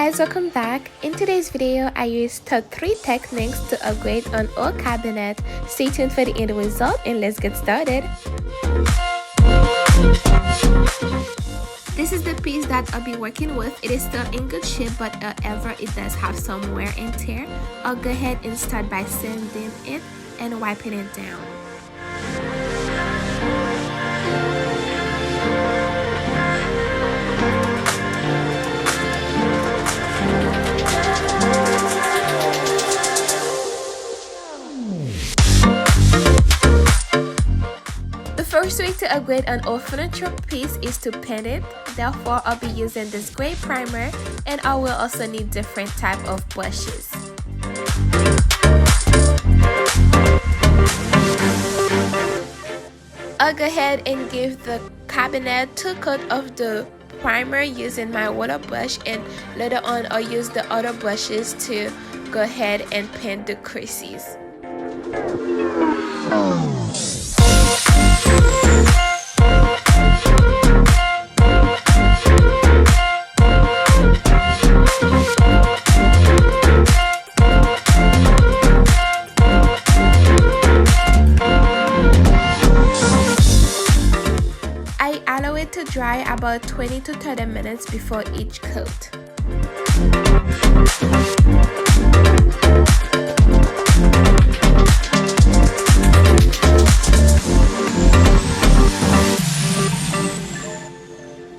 guys, welcome back. In today's video, I used top 3 techniques to upgrade an old cabinet. Stay tuned for the end result and let's get started. This is the piece that I'll be working with. It is still in good shape, but however, it does have some wear and tear. I'll go ahead and start by sanding it and wiping it down. The first way to upgrade an old furniture piece is to paint it. Therefore, I'll be using this gray primer, and I will also need different type of brushes. I'll go ahead and give the cabinet 2 coats of the primer using my water brush, and later on I'll use the other brushes to go ahead and paint the creases. I allow it to dry about 20 to 30 minutes before each coat.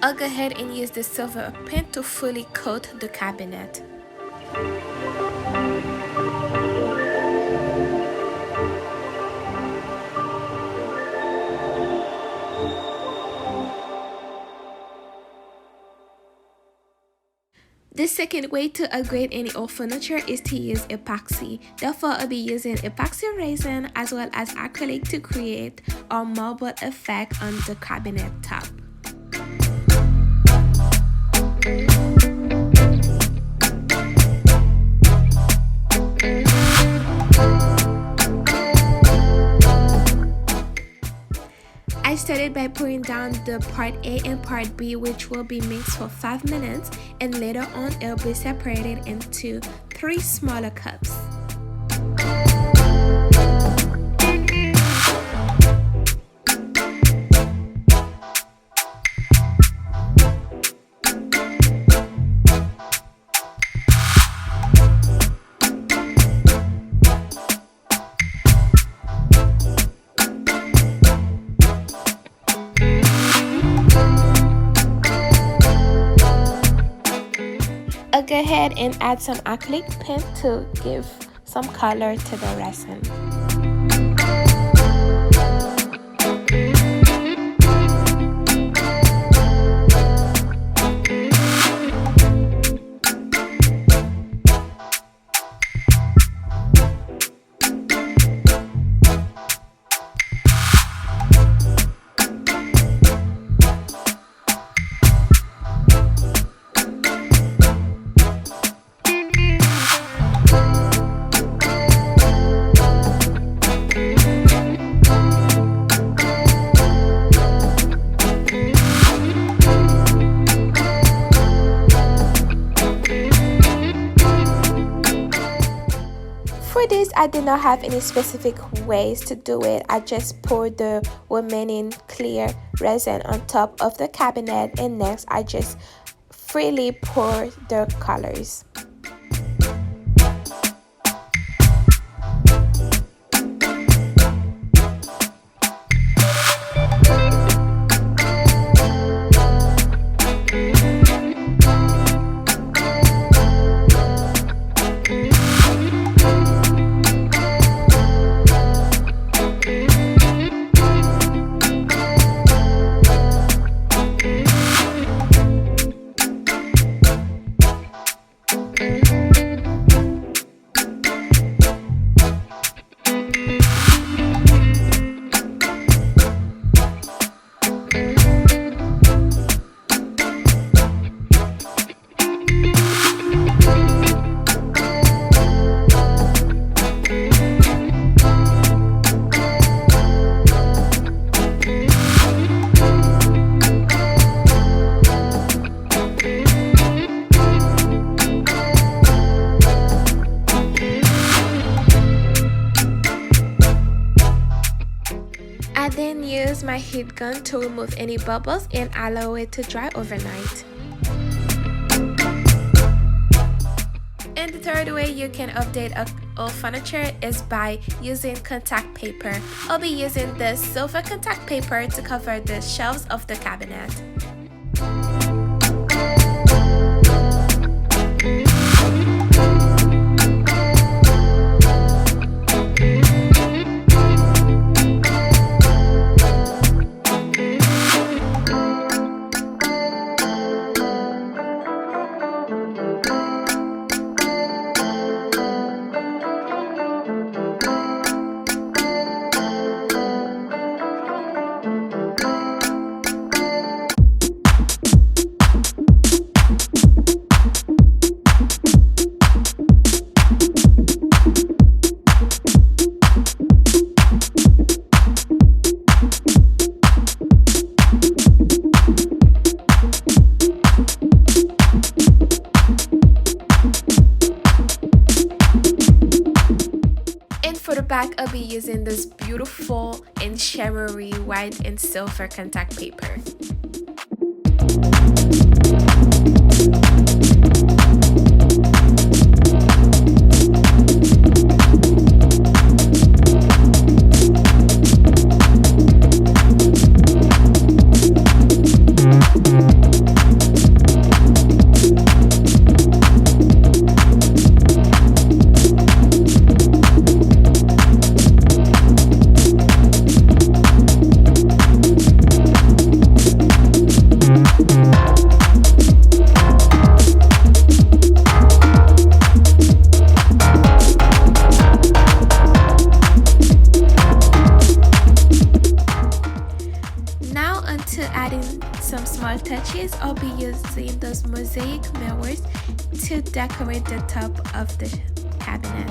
I'll go ahead and use the silver paint to fully coat the cabinet. The second way to upgrade any old furniture is to use epoxy. Therefore, I'll be using epoxy resin as well as acrylic to create a marble effect on the cabinet top. I started by pouring down the part A and part B, which will be mixed for 5 minutes, and later on it will be separated into 3 smaller cups. I'll go ahead and add some acrylic paint to give some color to the resin. For this, I did not have any specific ways to do it. I just poured the remaining clear resin on top of the cabinet, and next I just freely pour the colors. use my heat gun to remove any bubbles and allow it to dry overnight. And the third way you can update old furniture is by using contact paper. I'll be using this silver contact paper to cover the shelves of the cabinet. For the back, I'll be using this beautiful and shimmery white and silver contact paper. To adding some small touches, I'll be using those mosaic mirrors to decorate the top of the cabinet.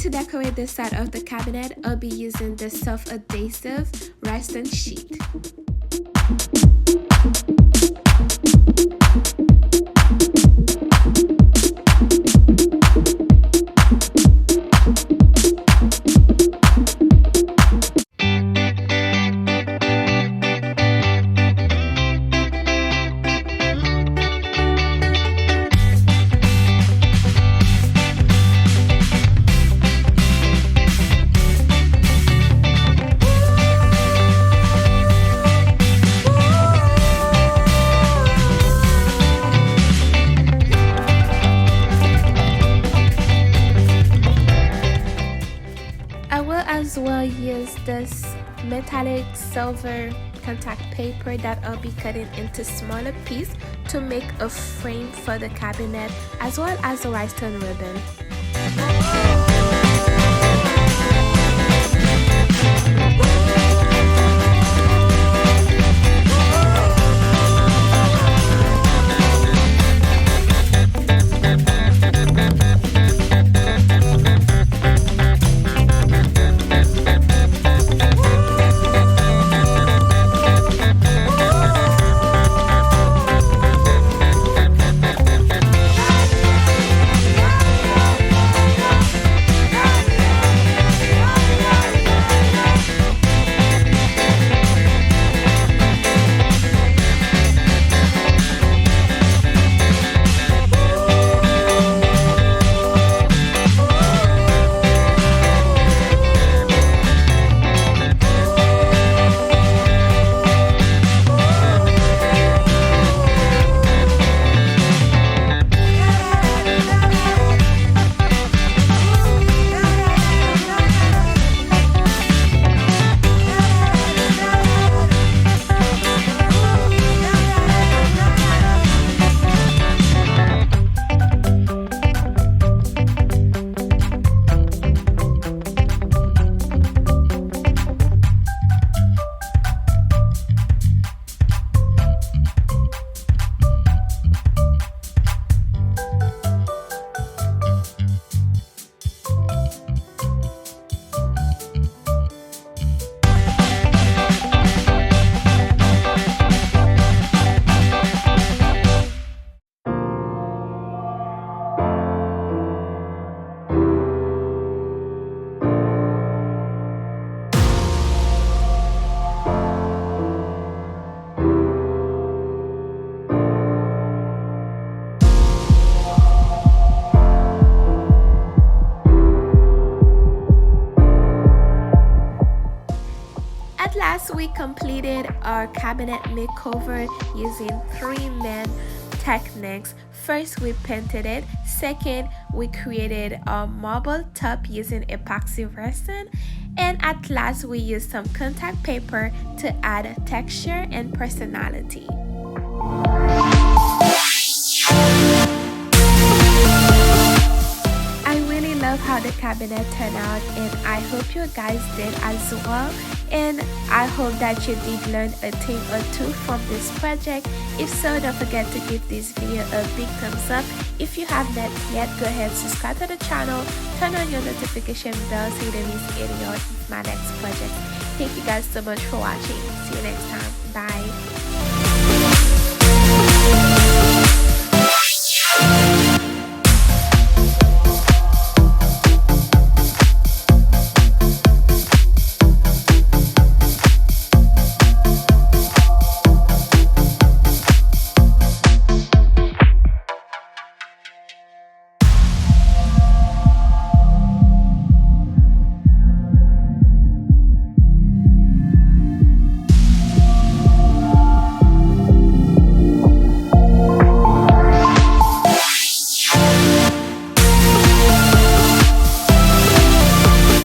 To decorate the side of the cabinet, I'll be using the soft adhesive Rhinestone sheet. As well use this metallic silver contact paper that I'll be cutting into smaller pieces to make a frame for the cabinet, as well as a rhinestone ribbon. last we completed our cabinet makeover using 3 main techniques. First, we painted it. Second, we created a marble top using epoxy resin. And at last, we used some contact paper to add texture and personality. Love how the cabinet turned out, and I hope you guys did as well. And I hope that you did learn a thing or two from this project. If so, don't forget to give this video a big thumbs up. If you have not yet, go ahead, subscribe to the channel, turn on your notification bell so you don't miss any of my next project. Thank you guys so much for watching. See you next time. Bye.